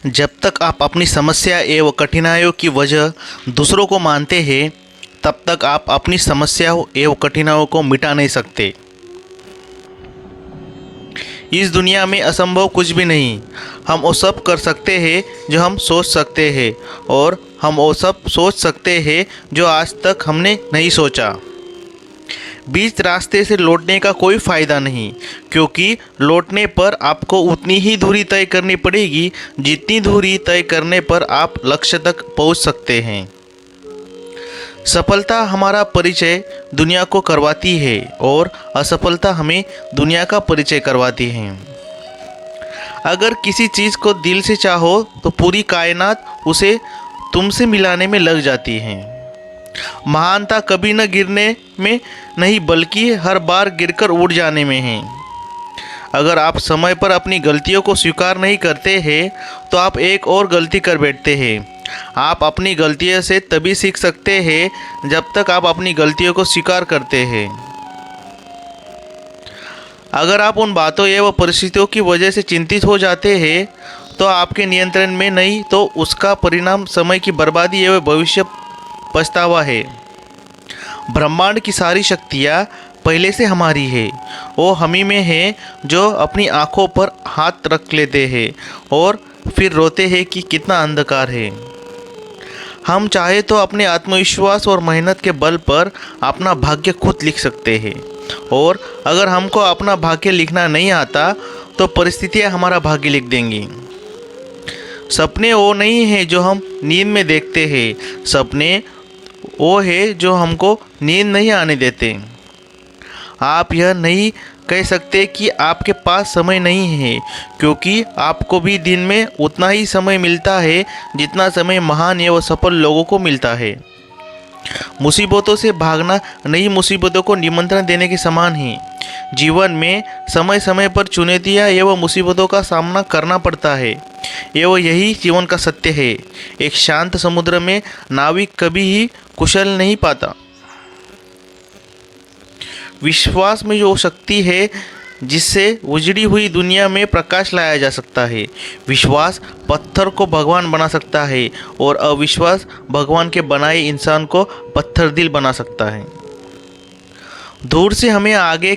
जब तक आप अपनी समस्या एवं कठिनाइयों की वजह दूसरों को मानते हैं, तब तक आप अपनी समस्याओं एवं कठिनाइयों को मिटा नहीं सकते। इस दुनिया में असंभव कुछ भी नहीं। हम वो सब कर सकते हैं जो हम सोच सकते हैं, और हम वो सब सोच सकते हैं जो आज तक हमने नहीं सोचा। बीच रास्ते से लौटने का कोई फ़ायदा नहीं, क्योंकि लौटने पर आपको उतनी ही दूरी तय करनी पड़ेगी जितनी दूरी तय करने पर आप लक्ष्य तक पहुंच सकते हैं। सफलता हमारा परिचय दुनिया को करवाती है और असफलता हमें दुनिया का परिचय करवाती है। अगर किसी चीज़ को दिल से चाहो तो पूरी कायनात उसे तुमसे मिलाने में लग जाती है। महानता कभी न गिरने में नहीं, बल्कि हर बार गिरकर उठ जाने में है। अगर आप समय पर अपनी गलतियों को स्वीकार नहीं करते हैं तो आप एक और गलती कर बैठते हैं। आप अपनी गलतियों से तभी सीख सकते हैं जब तक आप अपनी गलतियों को स्वीकार करते हैं। अगर आप उन बातों एवं परिस्थितियों की वजह से चिंतित हो जाते हैं तो आपके नियंत्रण में नहीं, तो उसका परिणाम समय की बर्बादी एवं भविष्य पछतावा है। ब्रह्मांड की सारी शक्तियाँ पहले से हमारी है। वो हमी में है जो अपनी आँखों पर हाथ रख लेते हैं और फिर रोते हैं कि कितना अंधकार है। हम चाहे तो अपने आत्मविश्वास और मेहनत के बल पर अपना भाग्य खुद लिख सकते हैं, और अगर हमको अपना भाग्य लिखना नहीं आता तो परिस्थितियाँ हमारा भाग्य लिख देंगी। सपने वो नहीं है जो हम नींद में देखते हैं, सपने वो है जो हमको नींद नहीं आने देते। आप यह नहीं कह सकते कि आपके पास समय नहीं है, क्योंकि आपको भी दिन में उतना ही समय मिलता है जितना समय महान एवं सफल लोगों को मिलता है। मुसीबतों से भागना नई मुसीबतों को निमंत्रण देने के समान है। जीवन में समय समय पर चुनौतियाँ एवं मुसीबतों का सामना करना पड़ता है, एवं यही जीवन का सत्य है। एक शांत समुद्र में नाविक कभी ही कुशल नहीं पाता। विश्वास में जो शक्ति है जिससे उजड़ी हुई दुनिया में प्रकाश लाया जा सकता है। विश्वास पत्थर को भगवान बना सकता है, और अविश्वास भगवान के बनाए इंसान को पत्थर दिल बना सकता है। दूर से हमें आगे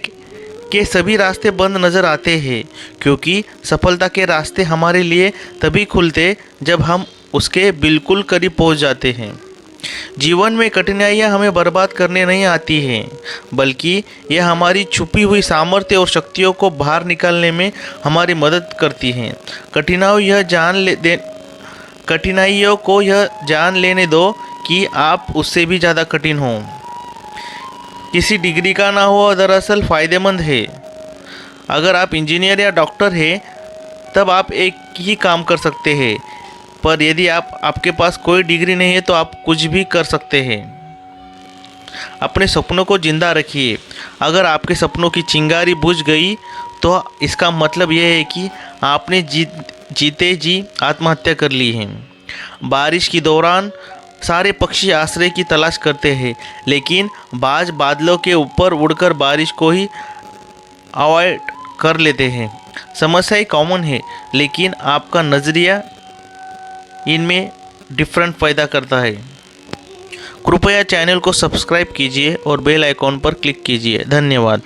के सभी रास्ते बंद नज़र आते हैं, क्योंकि सफलता के रास्ते हमारे लिए तभी खुलते जब हम उसके बिल्कुल करीब पहुंच जाते हैं। जीवन में कठिनाइयाँ हमें बर्बाद करने नहीं आती हैं, बल्कि यह हमारी छुपी हुई सामर्थ्य और शक्तियों को बाहर निकालने में हमारी मदद करती हैं। कठिनाइयों को यह जान लेने दो कि आप उससे भी ज़्यादा कठिन हो। किसी डिग्री का ना हो दरअसल फ़ायदेमंद है। अगर आप इंजीनियर या डॉक्टर हैं तब आप एक ही काम कर सकते हैं, पर यदि आपके पास कोई डिग्री नहीं है तो आप कुछ भी कर सकते हैं। अपने सपनों को जिंदा रखिए। अगर आपके सपनों की चिंगारी बुझ गई तो इसका मतलब यह है कि आपने जीते जी आत्महत्या कर ली है। बारिश के दौरान सारे पक्षी आश्रय की तलाश करते हैं, लेकिन बाज बादलों के ऊपर उड़कर बारिश को ही अवॉइड कर लेते हैं। समस्याएं कॉमन है, लेकिन आपका नज़रिया इनमें डिफरेंट पैदा करता है। कृपया चैनल को सब्सक्राइब कीजिए और बेल आइकॉन पर क्लिक कीजिए। धन्यवाद।